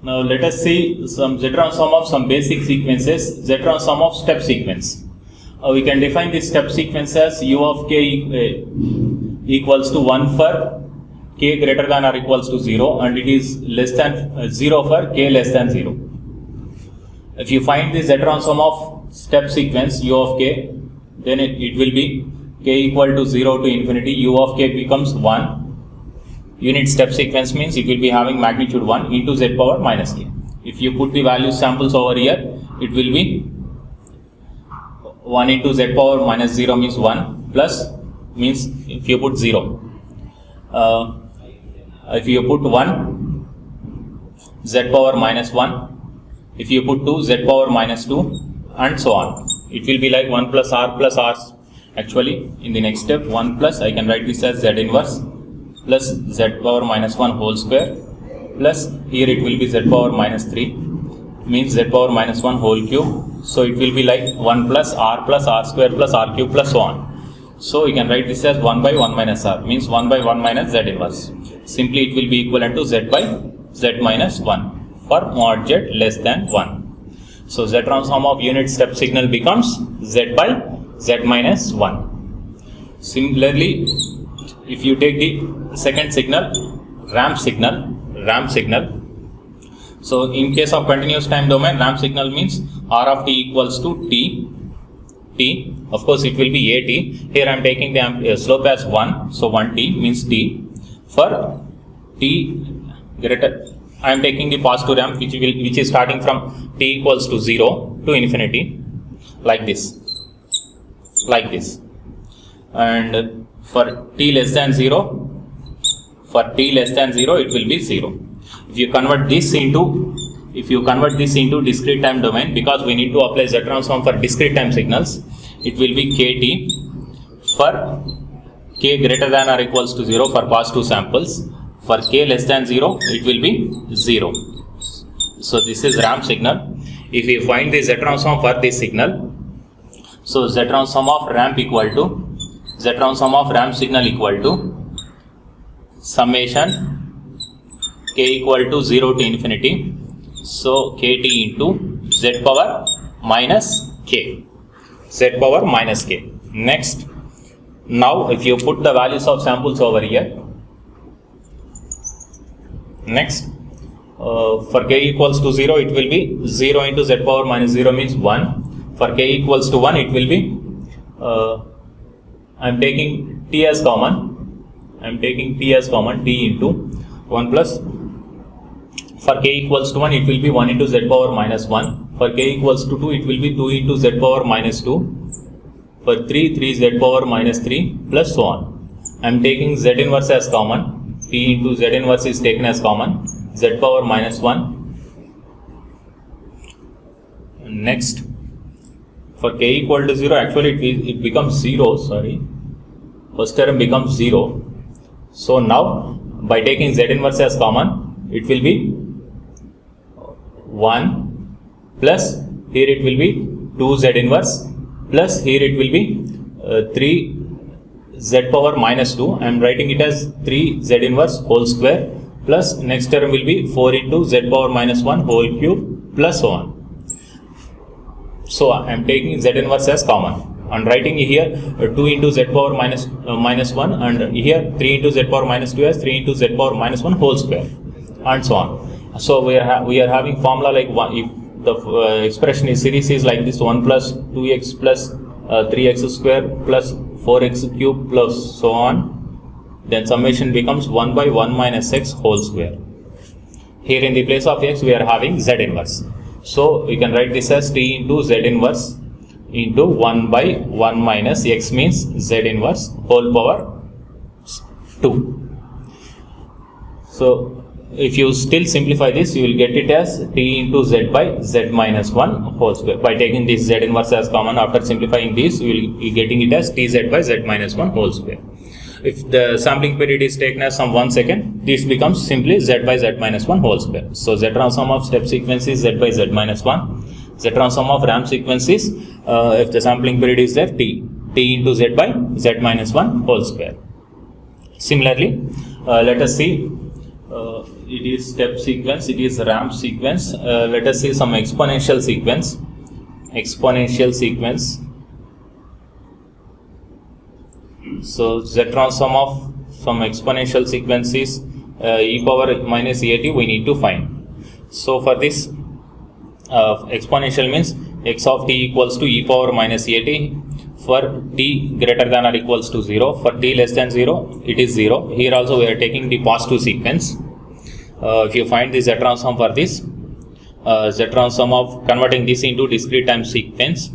Now let us see some z transform of some basic sequences, z transform of step sequence. We can define this step sequence as u of k equals to 1 for k greater than or equals to 0, and it is less than 0 for k less than 0. If you find the z transform of step sequence u of k, then it will be k equal to 0 to infinity, u of k becomes 1. Unit step sequence means it will be having magnitude 1 into z power minus k. If you put the value samples over here, it will be 1 into z power minus 0 means 1, plus means if you put 0. If you put 1, z power minus 1. If you put 2, z power minus 2, and so on. It will be like 1 plus r. Actually, in the next step, 1 plus, I can write this as z inverse plus z power minus 1 whole square, plus here it will be z power minus 3, means z power minus 1 whole cube. So it will be like 1 plus r square plus r cube plus so on. So you can write this as 1 by 1 minus r, means 1 by 1 minus z inverse. Simply it will be equivalent to z by z minus 1 for mod z less than 1. So z transform of unit step signal becomes z by z minus 1. Similarly, if you take the second signal, ramp signal. So in case of continuous time domain, ramp signal means r of t equals to t. Of course, it will be at. Here I am taking the slope as 1, so 1t means t. For t greater, I am taking the positive ramp which is starting from t equals to 0 to infinity, like this. And for t less than 0, it will be 0. If you convert this into discrete time domain, because we need to apply z transform for discrete time signals, it will be kt for k greater than or equals to 0 for positive samples. For k less than 0, it will be 0. So this is ramp signal. If you find the z transform for this signal, so z transform of ramp signal equal to summation k equal to 0 to infinity, so kt into z power minus k. Next, now if you put the values of samples over here, next for k equals to 0, it will be 0 into z power minus 0 means 1. For k equals to 1, it will be I am taking t as common, t into 1 plus. For k equals to 1, it will be 1 into z power minus 1. For k equals to 2, it will be 2 into z power minus 2. For 3 z power minus 3 plus so on. I am taking z inverse as common, t into z inverse is taken as common, z power minus 1. Next, for k equal to 0, actually it becomes 0, first term becomes 0. So now, by taking z inverse as common, it will be 1 plus, here it will be 2z inverse, plus here it will be 3z power minus 2. I am writing it as 3z inverse whole square, plus next term will be 4 into z power minus 1 whole cube plus so on. So I am taking z inverse as common and writing here 2 into z power minus 1, and here 3 into z power minus 2 as 3 into z power minus 1 whole square, and so on. So we are having formula like 1. If the expression is series is like this, 1 plus 2x plus 3x square plus 4x cube plus so on, then summation becomes 1 by 1 minus x whole square. Here in the place of x, we are having z inverse. So we can write this as t into z inverse into 1 by 1 minus x means z inverse whole power 2. So if you still simplify this, you will get it as t into z by z minus 1 whole square. By taking this z inverse as common, after simplifying this, you will be getting it as tz by z minus 1 whole square. If the sampling period is taken as some 1 second, this becomes simply z by z minus 1 whole square. So z transform of step sequence is z by z minus 1. Z transform of ramp sequence is, if the sampling period is there, t into z by z minus 1 whole square. Similarly, let us see it is step sequence, it is ramp sequence. Let us see some exponential sequence. So Z transform of some exponential sequence is e power minus at we need to find. So for this exponential means x of t equals to e power minus at for t greater than or equals to 0. For t less than 0 it is 0. Here also we are taking the positive sequence. If you find the Z transform for this, Z transform of converting this into discrete time sequence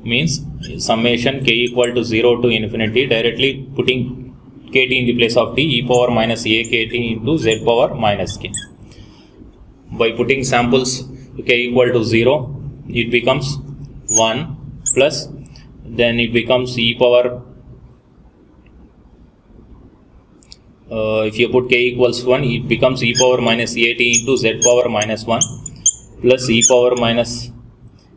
means summation k equal to 0 to infinity, directly putting kt in the place of t, e power minus a kt into z power minus k. By putting samples k equal to 0, it becomes 1 plus, then it becomes e power, if you put k equals 1, it becomes e power minus at into z power minus 1 plus e power minus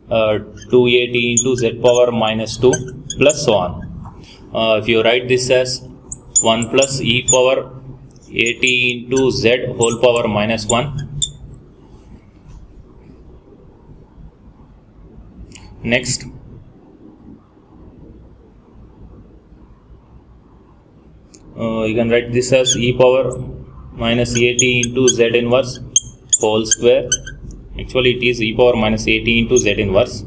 2at into z power minus 2 plus so on. If you write this as 1 plus e power at into z whole power minus 1. Next, you can write this as e power minus at into z inverse whole square. Actually it is e power minus at into z inverse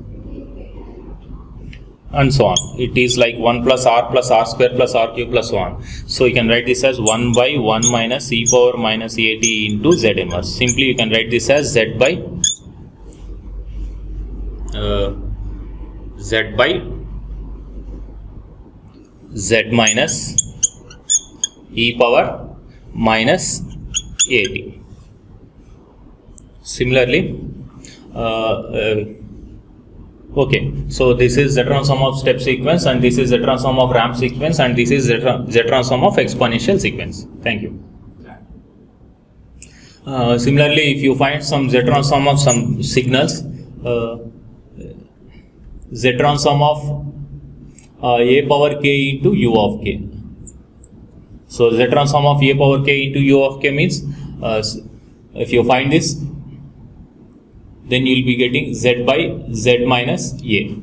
and so on. It is like 1 plus r square plus r cube plus so on. So you can write this as 1 by 1 minus e power minus at into z inverse. Simply you can write this as z by z minus e power minus at. Similarly, okay, so this is Z transform of step sequence, and this is Z transform of ramp sequence, and this is Z transform of exponential sequence. Thank you. Similarly, if you find some Z transform of some signals, Z transform of a power k into u of k. So Z transform of a power k into u of k means, if you find this, then you will be getting z by z minus a,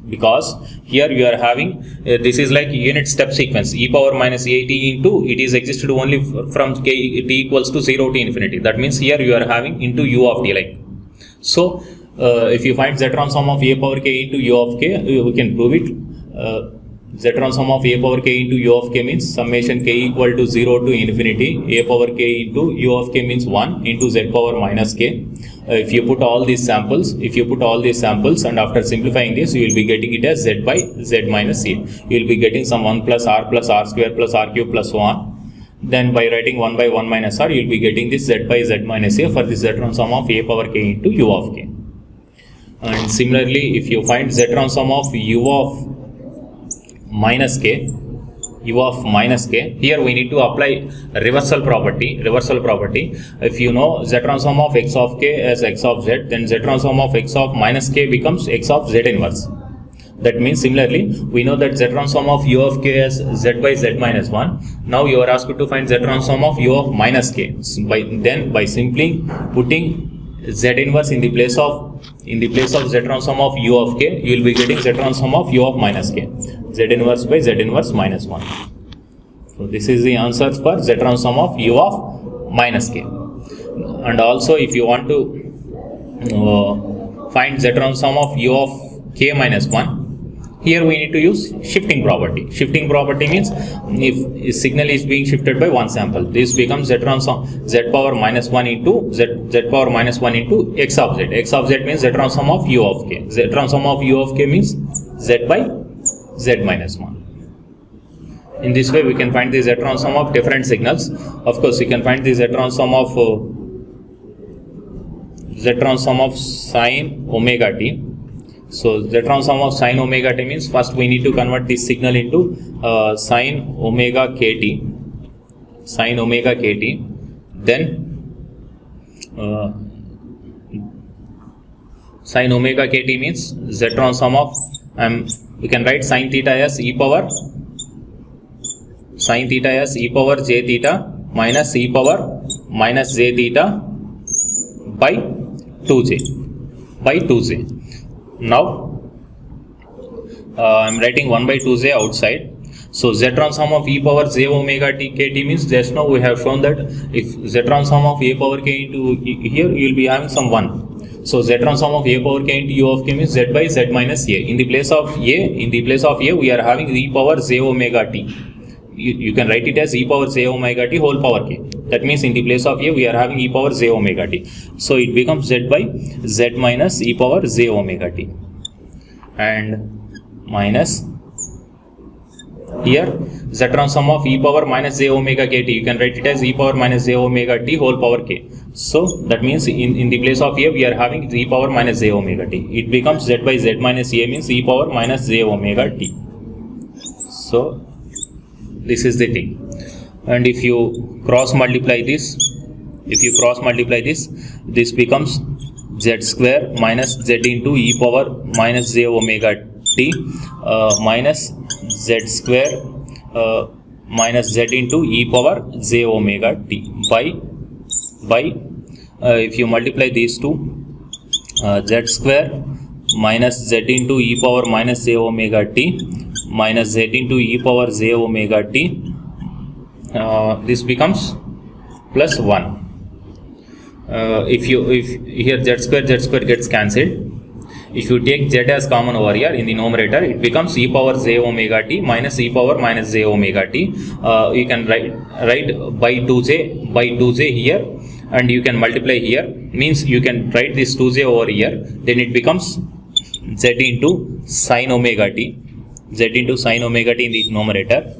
because here you are having this is like unit step sequence, e power minus at into, it is existed only from k t equals to 0 to infinity. That means here you are having into u of t, like so. If you find Z transform of a power k into u of k, we can prove it. Z transform of a power k into u of k means summation k equal to 0 to infinity, a power k into u of k means 1 into z power minus k. If you put all these samples, and after simplifying this, you will be getting it as z by z minus a. You will be getting some 1 plus r square plus r cube plus so on. Then by writing 1 by 1 minus r, you will be getting this z by z minus a for this Z transform of a power k into u of k. And similarly, if you find Z transform of u of minus k, here we need to apply reversal property. If you know Z transform of x of k as x of z, then Z transform of x of minus k becomes x of z inverse. That means similarly, we know that Z transform of u of k as z by z minus 1. Now you are asked to find Z transform of u of minus k. By simply putting z inverse in the place of Z transform of u of k, you will be getting Z transform of u of minus k, z inverse by z inverse minus 1. So this is the answer for Z transform of u of minus k. And also, if you want to find Z transform of u of k minus 1, here we need to use shifting property. Shifting property means if a signal is being shifted by one sample, this becomes Z transform z power minus 1 into z power minus 1 into x of z. X of z means Z transform of u of k. Z transform of u of k means z by z minus 1. In this way, we can find the Z transform of different signals. Of course, we can find the Z transform of sine omega t. So Z transform of sine omega t means first we need to convert this signal into sine omega kt. Then sine omega kt means Z transform of we can write sine theta as e power j theta minus e power minus j theta by 2j. Now I'm writing 1 by 2j outside. So z transform of e power j omega t kt means just now we have shown that if z transform of a power k into here you will be having some 1. So z transform of a power k into u of k means z by z minus a. In the place of a we are having e power j omega t. You can write it as e power j omega t whole power k. That means in the place of a we are having e power j omega t. So it becomes z by z minus e power j omega t. And minus here z transform of e power minus j omega kt, you can write it as e power minus j omega t whole power k. So that means in the place of a we are having e power minus j omega t. It becomes z by z minus a means e power minus j omega t. So this is the thing. And if you cross multiply this, this becomes z square minus z into e power minus j omega t minus z square minus z into e power j omega t by if you multiply these two, z square minus z into e power minus j omega t minus z into e power j omega t, this becomes plus 1. If here z square gets cancelled, if you take z as common over here in the numerator, it becomes e power j omega t minus e power minus j omega t. You can write by 2j here, and you can multiply here, means you can write this 2j over here, then it becomes z into sin omega t in the numerator.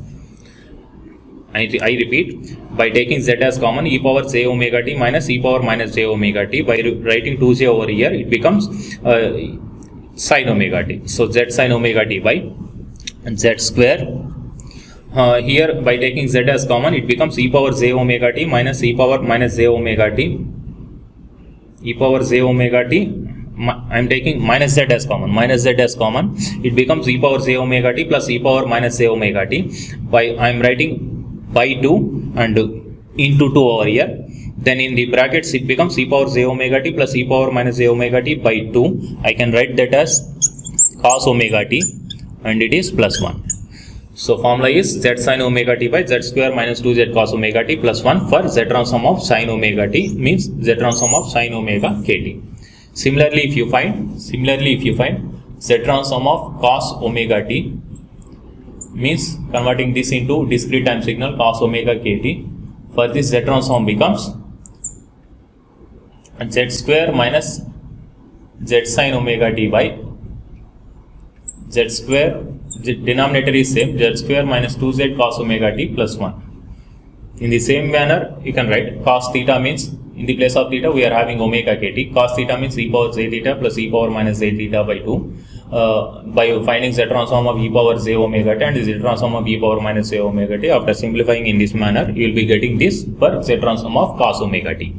I repeat, by taking z as common, e power j omega t minus e power minus j omega t, by writing 2j over here, it becomes sin omega t. So z sin omega t by z square. Here by taking z as common, it becomes e power j omega t minus e power minus j omega t. I am taking minus z as common. It becomes e power j omega t plus e power minus j omega t. By I am writing by 2 and into 2 over here. Then in the brackets it becomes e power j omega t plus e power minus j omega t by 2. I can write that as cos omega t, and it is plus 1. So formula is z sin omega t by z square minus 2z cos omega t plus 1 for z transform of sin omega t, means z transform of sin omega kt. Similarly, if you find z transform of cos omega t, means converting this into discrete time signal cos omega kt, for this z transform becomes z square minus z sin omega t by z square, the denominator is same, z square minus 2z cos omega t plus 1. In the same manner, you can write cos theta means in the place of theta we are having omega kt. Cos theta means e power j theta plus e power minus j theta by 2. By finding z transform of e power j omega t and z transform of e power minus j omega t, after simplifying in this manner, you will be getting this for z transform of cos omega t.